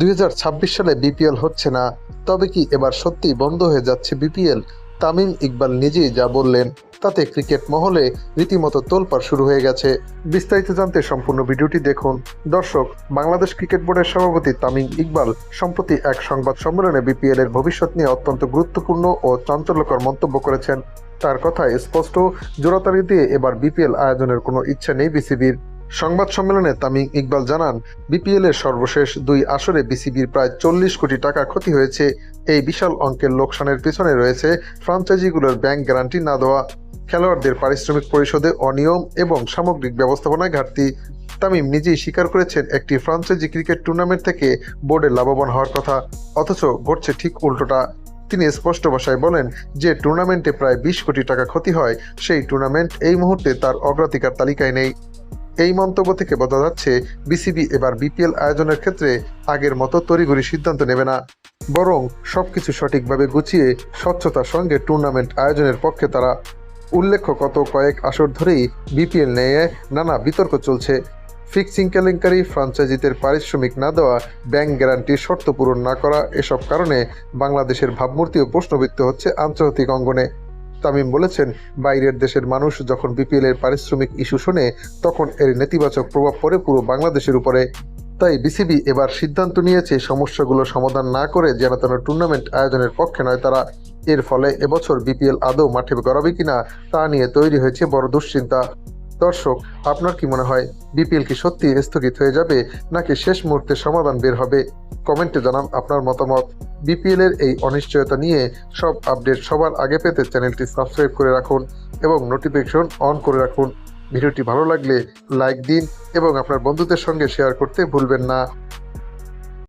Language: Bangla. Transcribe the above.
2026 সালে বিপিএল হচ্ছে না, তবে কি এবার সত্যি বন্ধ হয়ে যাচ্ছে বিপিএল? তামিম ইকবাল নিজেই যা বললেন তাতে ক্রিকেট মহলে রীতিমতো তোলপাড় শুরু হয়ে গেছে। বিস্তারিত জানতে সম্পূর্ণ ভিডিওটি দেখুন। দর্শক, বাংলাদেশ ক্রিকেট বোর্ডের সভাপতি তামিম ইকবাল সম্প্রতি এক সংবাদ সম্মেলনে বিপিএল এর ভবিষ্যৎ নিয়ে অত্যন্ত গুরুত্বপূর্ণ ও চাঞ্চল্যকর মন্তব্য করেছেন। তার কথায় স্পষ্ট, জোড়াতালি দিয়ে এবার বিপিএল আয়োজনের কোনো ইচ্ছা নেই বিসিবির। সংবাদ সম্মেলনে তামিম ইকবাল জানান, বিপিএল এর সর্বশেষ 2 আসরে বিসিবির প্রায় 40 কোটি টাকা ক্ষতি হয়েছে। এই বিশাল অঙ্কের লোকসানের পিছনে রয়েছে ফ্রাঞ্চাইজিগুলোর ব্যাংক গ্যারান্টি না দেওয়া, খেলোয়াড়দের পারিশ্রমিক পরিশোধে অনিয়ম এবং সামগ্রিক ব্যবস্থাপনায় ঘাটতি। তামিম নিজেই স্বীকার করেছেন, একটি ফ্রাঞ্চাইজি ক্রিকেট টুর্নামেন্ট থেকে বোর্ডে লাভবান হওয়ার কথা, অথচ ঘটছে ঠিক উল্টোটা। তিনি স্পষ্ট ভাষায় বলেন, যে টুর্নামেন্টে প্রায় 20 কোটি টাকা ক্ষতি হয়, সেই টুর্নামেন্ট এই মুহূর্তে তার অগ্রাধিকার তালিকায় নেই। এই মন্তব্য থেকে বোঝা যাচ্ছে, বিসিবি এবার বিপিএল আয়োজনের ক্ষেত্রে আগের মতো তড়িঘড়ি সিদ্ধান্ত নেবে না, বরং সবকিছু সঠিকভাবে গুছিয়ে স্বচ্ছতার সঙ্গে টুর্নামেন্ট আয়োজনের পক্ষে তারা। উল্লেখ্য, গত কয়েক আসর ধরেই বিপিএল নিয়ে নানা বিতর্ক চলছে। ফিক্সিং কেলেঙ্কারি, ফ্রাঞ্চাইজিদের পারিশ্রমিক না দেওয়া, ব্যাংক গ্যারান্টির শর্ত পূরণ না করা, এসব কারণে বাংলাদেশের ভাবমূর্তিও প্রশ্নবিদ্ধ হচ্ছে আন্তর্জাতিক অঙ্গনে। তামিম বলেছেন, বাইরের দেশের মানুষ যখন বিপিএল এর পারিশ্রমিক ইস্যু শোনে, তখন এর নেতিবাচক প্রভাব পড়ে পুরো বাংলাদেশের উপরে। তাই বিসিবি এবার সিদ্ধান্ত নিয়েছে, সমস্যাগুলো সমাধান না করে যেন তেন টুর্নামেন্ট আয়োজনের পক্ষে নয় তারা। এর ফলে এবছর বিপিএল আদৌ মাঠে গড়াবে কিনা তা নিয়ে তৈরি হয়েছে বড় দুশ্চিন্তা। দর্শক, আপনার কি মনে হয়, বিপিএল কি সত্যি স্থগিত হয়ে যাবে, নাকি শেষ মুহূর্তে সমাধান বের হবে? কমেন্টে জানান আপনার মতামত। বিপিএল এর এই অনিশ্চয়তা নিয়ে সব আপডেট সবার আগে পেতে চ্যানেলটি সাবস্ক্রাইব করে রাখুন এবং নোটিফিকেশন অন করে রাখুন। ভিডিওটি ভালো লাগলে লাইক দিন এবং আপনার বন্ধুদের সঙ্গে শেয়ার করতে ভুলবেন না।